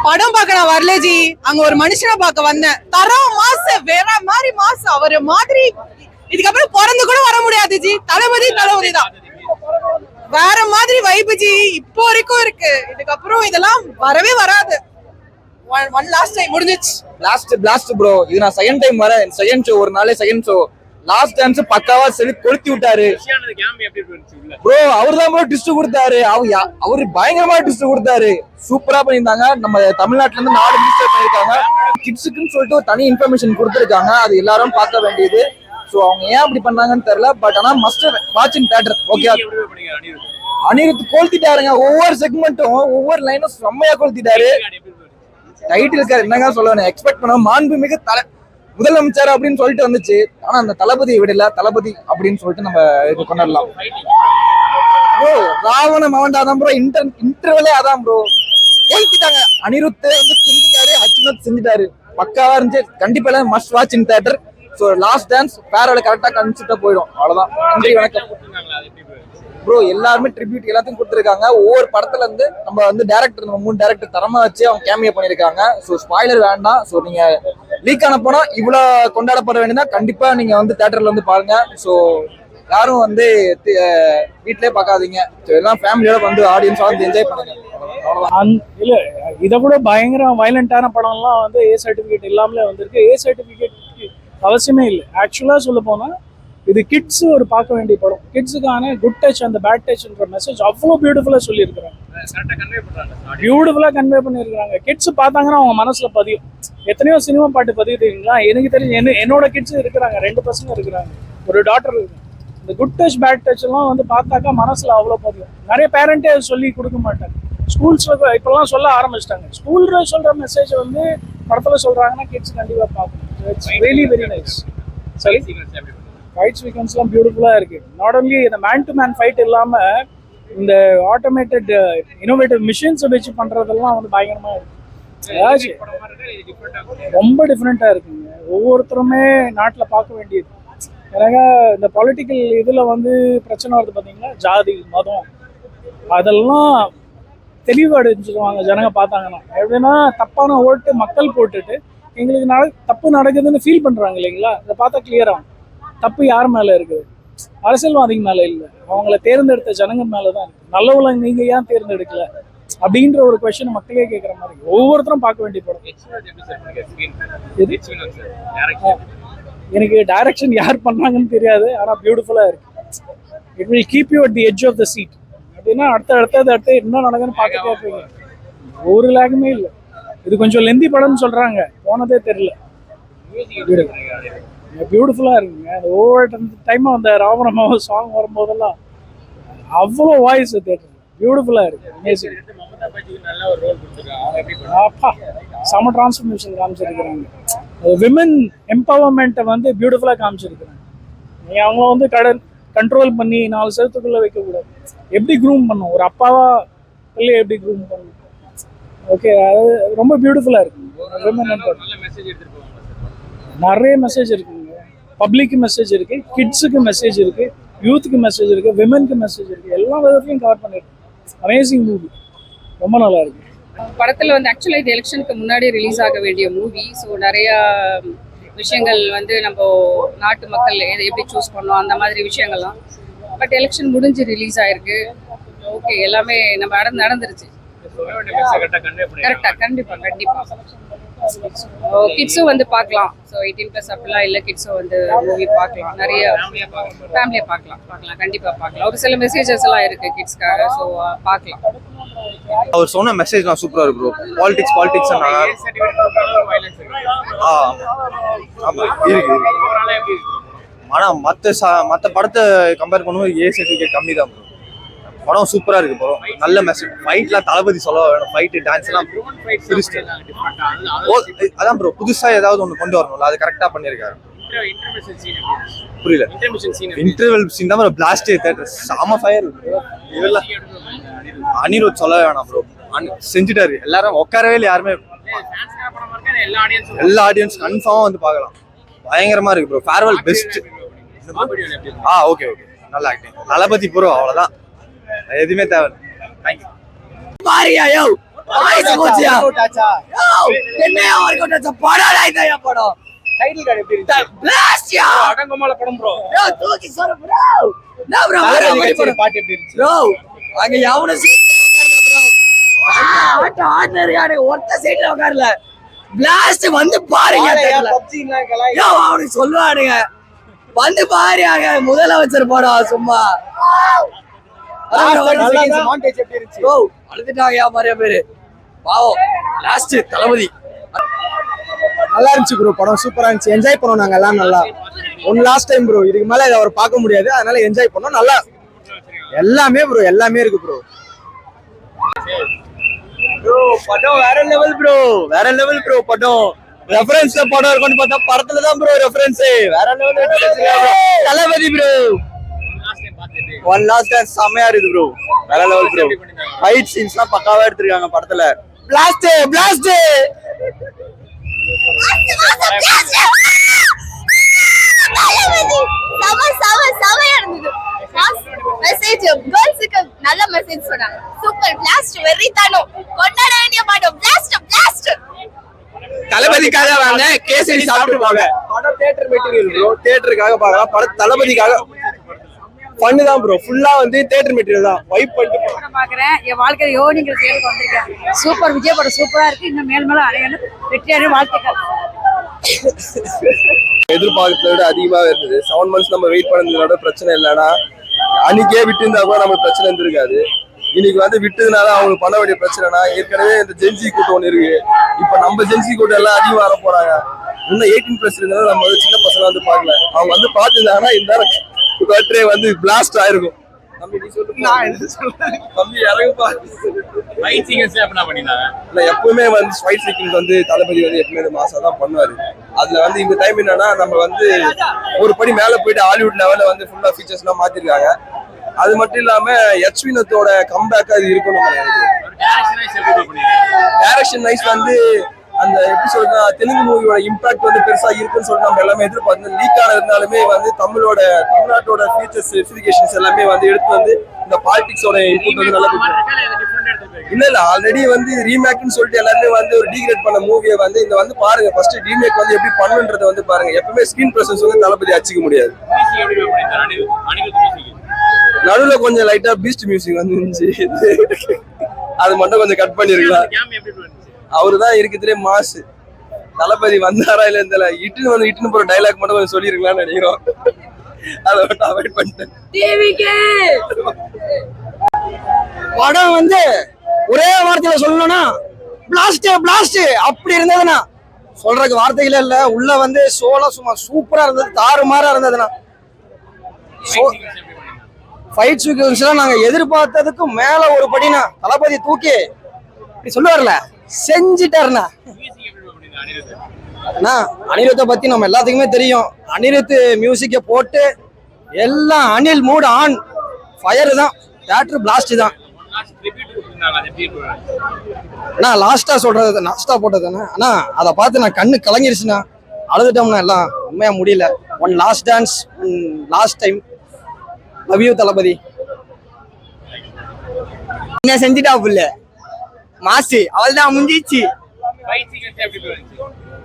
படம் பார்க்க நான் வரல ஜி, அங்க ஒரு மனுஷனை பார்க்க வந்தேன். தரம் மாசு, வேற மாதிரி மாசு, அவரு மாதிரி இதுக்கப்புறம் பிறந்து கூட வர முடியாது ஜி. தளபதி தான், வேற மாதிரி வைபு ஜி, இப்போ வரைக்கும் இருக்கு. இதுக்கப்புறம் இதெல்லாம் வரவே வராது. ஒன் லாஸ்ட் டைம் முடிஞ்சிச்சு. லாஸ்ட் ப்ரோ, இது நான் செகண்ட் டைம் வரேன். செகண்ட் ஷோ, ஒரு நாளே செகண்ட் ஷோ. லாஸ்ட் டான்ஸ் பக்காவா சொல்லி கொளுத்தி விட்டாரு ப்ரோ. அவர்தான் ப்ரோ ட்விஸ்ட் கொடுத்தாரு. அவரு பயங்கரமா ட்விஸ்ட் கொடுத்தாரு. சூப்பரா பண்ணியிருந்தாங்க. நம்ம தமிழ்நாட்டுல இருந்து 4 மினிஸ்டர் பண்ணிருக்காங்க. கிட்ஸுக்குன்னு சொல்லிட்டு ஒரு தனி இன்ஃபர்மேஷன் கொடுத்துருக்காங்க. அது எல்லாரும் பார்க்க வேண்டியது. சோ அவங்க ஏன் அப்படி பண்ணாங்கன்னு தெரியல. பட் ஆனா must watch in theatre. Okay, Anirudh கொளுத்திட்டாருங்க. ஒவ்வொரு செக்மெண்ட்டும் ஒவ்வொரு லைனும் செம்மையா கொளுத்திட்டாரு. டைட்டில் இருக்காரு, என்னங்க சொல்லுவேன். எக்ஸ்பெக்ட் பண்ண மாண்புமிகு முதலமைச்சர் அப்படின்னு சொல்லிட்டு வந்துச்சு. ஆனா அந்த தளபதி விடல, தளபதி அப்படின்னு சொல்லிட்டு நம்ம இது கொண்டாடலாம் ப்ரோ. ராவண மவன்டாதான் ப்ரோ. இன்டர்வலே அதான் ப்ரோ. கொளுத்திட்டாங்க. அனிருத் வந்து செஞ்சுட்டாரு, அச்சுனத் செஞ்சுட்டாரு. பக்காவா இருந்துச்சு. கண்டிப்பா எல்லாம் must watch in theatre. So last dance பேரோட கரெக்டா கணிச்சுட்டா போயிடும். அவ்வளவுதான். நன்றி, வணக்கம் ப்ரோ. எல்லாருமே ட்ரிபியூட் எல்லாத்தையும் கொடுத்துருக்காங்க. ஒவ்வொரு படத்துல இருந்து நம்ம வந்து டேரக்டர், நம்ம 3 டேரக்டர் தரமா வச்சு அவங்க கேமியோ பண்ணிருக்காங்க. ஸோ ஸ்பாய்லர் வேண்டாம். ஸோ நீங்க லீக் ஆன போனா இவ்வளவு கொண்டாடப்பட வேண்டியதா. கண்டிப்பா நீங்க வந்து தியேட்டர்ல வந்து பாருங்க. ஸோ யாரும் வந்து வீட்லயே பார்க்காதீங்க. எல்லாம் ஃபேமிலியோட வந்து ஆடியன்ஸா வந்து என்ஜாய் பண்ணுங்க. இல்ல, இதை விட பயங்கர வயலண்டான படம்லாம் வந்து ஏ சர்டிபிகேட் இல்லாமலே வந்திருக்கு. ஏ சர்டிபிகேட் அவசியமே இல்லை. ஆக்சுவலா சொல்ல போனா இது கிட்ஸ் ஒரு பார்க்க வேண்டிய படம். கிட்ஸுக்கான குட் டச் அந்த பேட் டச்ன்ற மெசேஜ் அவ்வளோ பியூட்டிஃபுல்லா சொல்லியிருக்கிறாங்க. பியூட்டிஃபுல்லா கன்வே பண்ணியிருக்காங்க. கிட்ஸ் பார்த்தாங்கன்னா அவங்க மனசுல பதியும். எத்தனையோ சினிமா பாட்டு பதியுதுங்களா. எனக்கு தெரிஞ்சு என்னோட கிட்ஸ் இருக்கிறாங்க. 2 பசங்க இருக்கிறாங்க, ஒரு டாட்டர் இருக்கு. இந்த குட் டச் பேட் டச் எல்லாம் வந்து பார்த்தாக்கா மனசுல அவ்வளோ பதியும். நிறைய பேரண்டே அது சொல்லி கொடுக்க மாட்டாங்க. ஸ்கூல்ஸ்ல இப்பெல்லாம் சொல்ல ஆரம்பிச்சிட்டாங்க. ஸ்கூல்ல சொல்ற மெசேஜ் வந்து படத்துல சொல்றாங்கன்னா கிட்ஸ் கண்டிப்பா பார்க்கணும். It's really very nice. சரி, ஃபைட் சீக்வன்ஸ்லாம் பியூட்டிஃபுல்லா இருக்கு. நாட் ஒன்லி இந்த மேன் டு மேன் ஃபைட் இல்லாம இந்த ஆட்டோமேட்டட் இன்னோவேட்டிவ் மிஷின்ஸை வச்சு பண்றதெல்லாம் வந்து பயங்கரமா இருக்கு. ரொம்ப டிஃப்ரெண்டா இருக்குங்க. ஒவ்வொருத்தருமே நாட்டில் பார்க்க வேண்டியது. எனக்கு இந்த பொலிட்டிக்கல் இதுல வந்து பிரச்சனை வருது பார்த்தீங்களா, ஜாதி மதம், அதெல்லாம் தெளிவு அடைஞ்சிருவாங்க ஜனங்க பார்த்தாங்கன்னா. எப்படின்னா தப்பான ஓட்டு மக்கள் போட்டுட்டு எங்களுக்கு தப்பு நடக்குதுன்னு ஃபீல் பண்றாங்க இல்லைங்களா. இதை பார்த்தா கிளியராகும். தப்பு யார் மேல இருக்குது? அரசியல்வாதிங்க மேல இல்லை, அவங்கள தேர்ந்தெடுத்த ஜனங்க மேலதான் இருக்கு. நல்லவங்களை நீங்க ஏன் தேர்ந்தெடுக்கல அப்படின்ற ஒரு கொஸ்டின் மக்களே கேட்குற மாதிரி. ஒவ்வொருத்தரும் பார்க்க வேண்டிய படம். எனக்கு டைரக்ஷன் யார் பண்ணாங்கன்னு தெரியாது, ஆனா பியூட்டிஃபுல்லா இருக்கு. It will keep you at the edge of the seat. அப்படின்னா அடுத்து என்ன நடக்குதுன்னு பார்த்துட்டே இருப்பீங்க. ஒரு லேகுமே இல்லை. இது கொஞ்சம் லெந்தி படம்னு சொல்றாங்க, போனதே தெரியல. பியூட்டிஃபுல்லா இருக்குங்க. ஒவ்வொரு டைமும் அந்த ராவணமாவ சாங் வரும்போதெல்லாம் அவ்வளோ வாய்ஸ் தேட்டர் பியூட்டிஃபுல்லா இருக்கு. அப்பா செம டிரான்ஸ்ஃபர்மேஷன் காமிச்சிருக்கிறாங்க. விமன் எம்பவர்மெண்ட்டை வந்து பியூட்டிஃபுல்லா காமிச்சிருக்கிறாங்க. நீங்க அவங்க வந்து கண்ட்ரோல் பண்ணி 4 செவத்துக்குள்ள வைக்கக்கூடாது. எப்படி க்ரூம் பண்ணும், ஒரு அப்பாவா பிள்ளைய எப்படி க்ரூம் பண்ணும். ஓகே, அது ரொம்ப பியூட்டிஃபுல்லா இருக்கு. நிறைய மெசேஜ் இருக்குங்க. பப்ளிக்கு மெசேஜ் இருக்கு, கிட்ஸுக்கு மெசேஜ் இருக்கு, யூத்துக்கு மெசேஜ் இருக்கு, விமனுக்கு மெசேஜ் இருக்கு. எல்லா விதத்துலையும் கவர் பண்ணிருக்கு. அமேசிங் மூவி, ரொம்ப நல்லா இருக்கு. படத்தில் வந்து ஆக்சுவலாக இது எலெக்ஷனுக்கு முன்னாடி ரிலீஸ் ஆக வேண்டிய மூவி. ஸோ நிறையா விஷயங்கள் வந்து நம்ம நாட்டு மக்கள் எப்படி சூஸ் பண்ணோம் அந்த மாதிரி விஷயங்கள்லாம். பட் எலெக்ஷன் முடிஞ்சு ரிலீஸ் ஆயிருக்கு. ஓகே, எல்லாமே நம்ம நடந்துருச்சு கரெக்டாக. கண்டிப்பாக கிட்ஸும் வந்து பார்க்கலாம். ஸோ 18+ அப்படிலாம் இல்லை, கிட்ஸும் வந்து மூவி பார்க்கலாம். நிறைய ஃபேமிலியை பார்க்கலாம். கண்டிப்பாக பார்க்கலாம். ஒரு சில மெசேஜஸ் எல்லாம் இருக்கு கிட்ஸ்க்காக. ஸோ பார்க்கலாம். அவர் சொன்ன மெசேஜ்லாம் சூப்பரா இருக்கு ப்ரோ. பாலிடிக்ஸ் ஆமா இருக்கு. ஆனா மற்ற படத்தை கம்பேர் பண்ணும்போது ஏ சர்டிஃபிகேட் கம்மி தான் ப்ரோ. படம் சூப்பரா இருக்கு ப்ரோ. நல்ல மெசேஜ். ஃபைட்லாம் தளபதி சொல்ல வேணும். ஃபைட் டான்ஸ் எல்லாம் அதான் ப்ரோ. புதுசா ஏதாவது ஒன்று கொண்டு வரணும்ல, அது கரெக்டா பண்ணிருக்காரு. புரியல. இன்டர்வல் சீன் தான் பிளாஸ்ட் தியேட்டர் சாம ஃபயர். இதெல்லாம் அனிருத் சொல்ல வேணாம் ப்ரோ. செஞ்சுட்டாரு. எல்லாரும் உட்காரவே இல்லை யாருமே. எல்லா ஆடியன்ஸ் கன்ஃபார்மா வந்து பார்க்கலாம். பயங்கரமா இருக்கு ப்ரோ. Farewell best. ஓகே நல்ல ஆக்டிங். தளபதி ப்ரோ, அவ்வளவுதான், எதுவுமே தேவை. ஆயிச்சு போச்சியா என்னையா ஒர்க் அவுட் ஆச்சா படம்டா இதையா படம் டைட்டில் கார்டு எப்படி இருந்துச்சு? பிளாஸ்டியா அடங்கமால படம் ப்ரோ. யோ தூக்கி சொல்ற ப்ரோ நான் ப்ரோ பாட்டு எப்படி இருந்துச்சு? ப்ரோ அங்க எவன சீட் உட்காரல ப்ரோ ஆட்ட ஆர்டினரி யாரு ஒருத்த சீட்ல உட்காரல பிளாஸ்ட் வந்து பாருங்க தெரியல யோ அவனுக்கு சொல்லுவானுங்க வந்து பாருங்க முதலமைச்சர் படம் சும்மா மாண்டேஜ் எப்படி இருந்துச்சு? ப்ரோ அழுதுட்டாங்க நிறைய பேரு பாவம் லாஸ்ட் தளபதி நல்லா இருந்துச்சு ப்ரோ. படம் சூப்பரா இருந்துச்சு. என்ஜாய் பண்ணோம் நாங்க எல்லாம் நல்லா. One last time bro. இதுக்கு மேல இதை அவர் பார்க்க முடியாது. அதனால என்ஜாய் பண்ணோம் நல்லா. எல்லாமே ப்ரோ எல்லாமே இருக்கு ப்ரோ. ப்ரோ படம் வேற லெவல் ப்ரோ. வேற லெவல் ப்ரோ படம். ரெஃபரன்ஸ்ல படம் இருக்குன்னு பார்த்தா படத்துல தான் ப்ரோ ரெஃபரன்ஸ். வேற லெவல் தளபதி ப்ரோ. ஒன் லாஸ்ட் டைம் செமையா இருக்கு ப்ரோ. வேற லெவல் ப்ரோ. ஃபைட் சீன்ஸ்லாம் பக்காவா எடுத்துருக்காங்க படத்துல. பிளாஸ்ட் பிளாஸ்ட் மெசேஜ் கேர்ள்ஸுக்கு நல்ல மெசேஜ் சொன்னாங்க. சூப்பர் பிளாஸ்ட் வெறித்தனம் கொண்டாட வேண்டிய பாடம் பிளாஸ்ட் பிளாஸ்ட். தளபதிக்காக வாங்க கேசரி சாப்பிட்டு போங்க. படம் தியேட்டர் மெட்டீரியல் ப்ரோ. தியேட்டருக்காக பார்க்கலாம். படம் தளபதிக்காக ஃபன்னு தான் ப்ரோ. ஃபுல்லா வந்து தியேட்டர் மெட்டீரியல் தான். வைப் பண்ணிட்டு படம் பார்க்குறேன். என் வாழ்க்கையில் யோனிங்கிற தேர்வுக்கு வந்திருக்கேன். சூப்பர் விஜய் படம் சூப்பரா இருக்கு. இன்னும் மேல் மேலும் அடையணும். வெற்றியான வாழ்த்துக்கள். எதிர்பார்க்கறத விட அதிகமாக இருந்தது. 7 months நம்ம வெயிட் பண்ணதுனால பிரச்சனை இல்லைன்னா அன்னைக்கே விட்டு இருந்தா கூட நமக்கு பிரச்சனை இருந்திருக்காது. இன்னைக்கு வந்து விட்டதுனால அவங்களுக்கு பண்ண வேண்டிய பிரச்சனைனா ஏற்கனவே இந்த ஜென்சி கூட்டம் ஒன்று இருக்கு. இப்ப நம்ம ஜென்சி கூட்டம் எல்லாம் அதிகமாக வர போறாங்க. இன்னும் 18+ இருந்தாலும் நம்ம வந்து சின்ன பசங்க வந்து பார்க்கல. அவங்க வந்து பார்த்துருந்தாங்கன்னா இந்த கட்டுரை வந்து பிளாஸ்ட் ஆயிருக்கும். தம்பி நீ சொல்லு. நான் என்ன சொல்றேன் தம்பி இறங்குப்பா. ஃபைட் சீக்வென்ஸ் என்ன பண்ணிருந்தாங்க? இல்ல எப்பவுமே வந்து ஃபைட் சீக்வென்ஸ் வந்து தளபதி வந்து எப்பவுமே மாசா தான் பண்ணுவாரு. அதுல வந்து இந்த டைம் என்னன்னா நம்ம வந்து ஒரு படி மேல போயிட்டு ஹாலிவுட் லெவல்ல வந்து ஃபுல்லா ஃபீச்சர்ஸ் எல்லாம் மாத்திருக்காங்க. அது மட்டும் இல்லாம யஷ்வினத்தோட கம்பேக் அது இருக்கணும். டைரக்ஷன் வைஸ் வந்து அந்த எப்படி சொல்றா தெலுங்கு மூவியோட இம்பாக்ட் வந்து பெருசா இருக்குன்னு சொல்லி நம்ம எல்லாமே எதிர்பார்த்தோம். லீக் ஆன இருந்தாலுமே வந்து தமிழ்நாட்டோட ஃபீச்சர்ஸ் ஸ்பெசிஃபிகேஷன்ஸ் எல்லாமே வந்து எடுத்து வந்து இந்த பாலிடிக்ஸோட இன்புட் வந்து நல்லா இல்ல ஆல்ரெடி வந்து ரீமேக்னு சொல்லிட்டு எல்லாருமே வந்து ஒரு டீக்ரேட் பண்ண மூவியை வந்து இந்த வந்து பாருங்க. ஃபர்ஸ்ட் ரீமேக் வந்து எப்படி பண்ணுன்றதை வந்து பாருங்க. எப்பவுமே ஸ்கிரீன் பிரசன்ஸ் வந்து தளபதி அடிச்சுக்க முடியாது. நடுவுல கொஞ்சம் லைட்டா பீஸ்ட் மியூசிக் வந்து இருந்துச்சு. அது மட்டும் கொஞ்சம் கட் பண்ணிருக்கலாம். அவருதான் இருக்குதுலே மாசு. தளபதி வந்தாரா இல்ல இந்த இட்டுன்னு போற டைலாக் மட்டும் கொஞ்சம் சொல்லிருக்கலாம்னு நினைக்கிறோம். அதை மட்டும் அவாய்ட் பண்ணிட்டேன். படம் வந்து ஒரே வார்த்தையில சொல்லணும்னா பிளாஸ்ட் பிளாஸ்ட் அப்படி இருந்ததுன்னா சொல்றதுக்கு வார்த்தைகளே இல்ல. உள்ள வந்து சோளம் சும்மா சூப்பரா இருந்தது. தாறுமாறா இருந்ததுன்னா ஃபைட் சீக்வென்ஸ்லாம் நாங்க எதிர்பார்த்ததுக்கு மேல ஒரு படினா தளபதி தூக்கி இப்படி சொல்லுவார்ல செஞ்சிட்டாருண்ணா. அண்ணா அனிருத்தை பத்தி நம்ம எல்லாத்துக்குமே தெரியும். அனிருத் மியூசிக்கை போட்டு எல்லாம் அனில் மூட் ஆன் ஃபயர் தான். தியேட்டர் பிளாஸ்ட் தான். அண்ணா லாஸ்டா சொல்றது லாஸ்டா போட்டதுண்ணா. அண்ணா அதை பார்த்து நான் கண்ணு கலங்கிருச்சுண்ணா. அழுதுட்டோம்னா எல்லாம் உண்மையா முடியல. One last dance last time. Love you Thalapathy. என்ன செஞ்சுட்டா புள்ள மாசு அவள்தான் முடிஞ்சிச்சு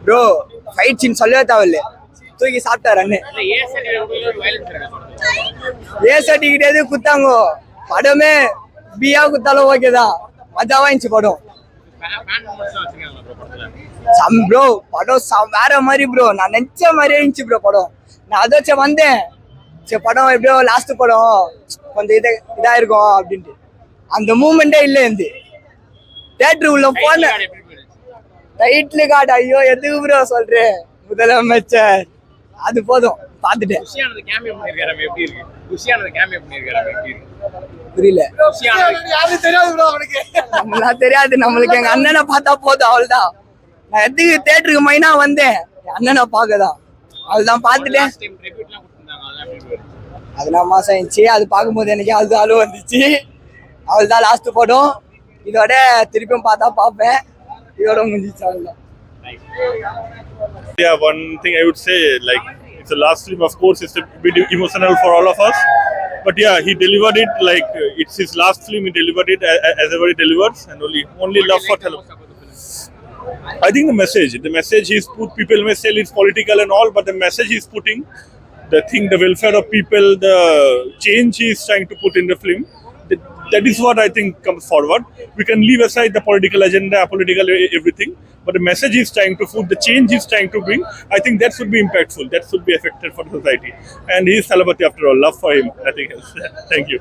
ப்ரோ. ஃபைட் சீன் சொல்லவே தேவையில்ல. தூக்கி சாப்பிட்டாரு அண்ணே. ஏ சர்டிஃபிகேட் குத்தாங்க. படமே பியா குத்தாலும் ஓகேதான். மஜாவா இருந்துச்சு படம். ப்ரோ படம் வேற மாதிரி ப்ரோ. நான் நினைச்ச மாதிரியே இருந்துச்சு ப்ரோ படம். நான் அதை வச்ச வந்தேன். சரி படம் எப்படியோ லாஸ்ட் படம் கொஞ்சம் இதா இருக்கும் அப்படின்ட்டு அந்த மூமெண்டே இல்லை. இருந்து தியேட்டர் உள்ள போன டைட்டில் கார்டு ஐயோ எதுக்கு ப்ரோ சொல்றேன் முதலமைச்சர் அது போதும் பாத்துட்டேன். புரியல. நம்மளாம் தெரியாது. நம்மளுக்கு எங்க அண்ணனை பார்த்தா போதும் அவள்தான். நான் எதுக்கு தியேட்டருக்கு மைனா வந்தேன் என் அண்ணனை பார்க்கதான். அவள்தான் பாத்துட்டேன். அதெல்லாம் மாசம் ஆயிடுச்சு. அது பார்க்கும்போது எனக்கு அது அழுவ வந்துச்சு. அவள் தான் லாஸ்ட் படம். இதோட திருப்பியும் பார்த்தா பார்ப்பேன். இதோட முடிஞ்சிச்சு அவள்தான். Yeah, one thing I would say, like, it's the last film, of course, it's a bit emotional for all of us. But yeah, he delivered it like it's his last film. He delivered it as ever he delivers, and only love for Telugu. I think the message he's put, people may say it's political and all, but the message he's putting, the welfare of people, the change he's trying to put in the film, that is what I think comes forward. We can leave aside the political agenda, political everything, but the message he's trying to put, the change he's trying to bring, I think that should be impactful, that should be effective for the society. And he's Thalapathy after all, love for him, nothing else. Thank you.